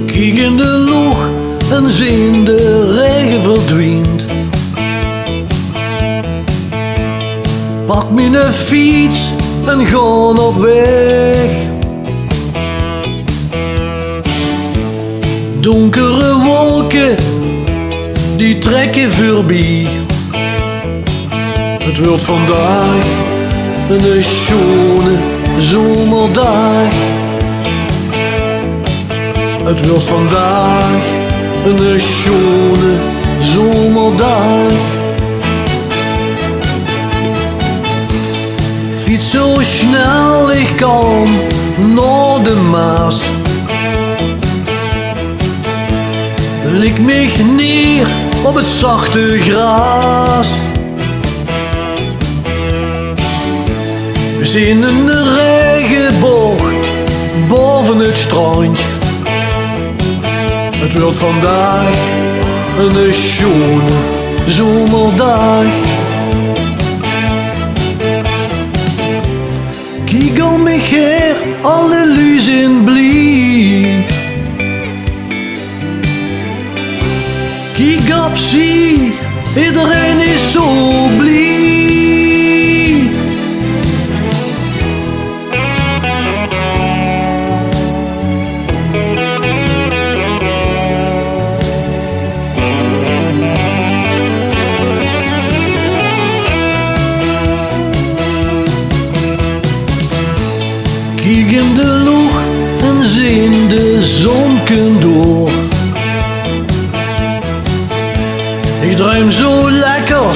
Kijk in de loeg en zie de regen verdwijnt. Pak mijn fiets en ga op weg. Donkere wolken die trekken voorbij. Het wordt vandaag een schone zomerdag. Het wordt vandaag een schone zomerdag. Fiets zo snel ik kan naar de Maas. Lik me neer op het zachte gras. We zien een regenboog boven het strand. Het wordt vandaag een schone zomerdag. Kijk om me her, alle luzen blij. Kijk op zie, iedereen is zo blij. Kijk in de loeg en zie de zon door. Ik druim zo lekker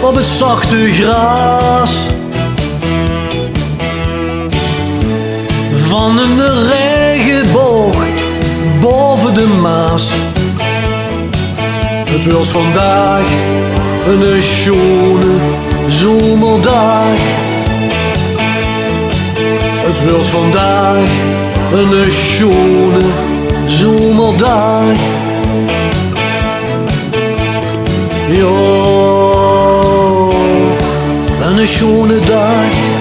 op het zachte gras. Van een regenboog boven de Maas. Het wordt vandaag een schone zomerdag. Het wordt vandaag een schone zomerdag. Ja, een schone dag.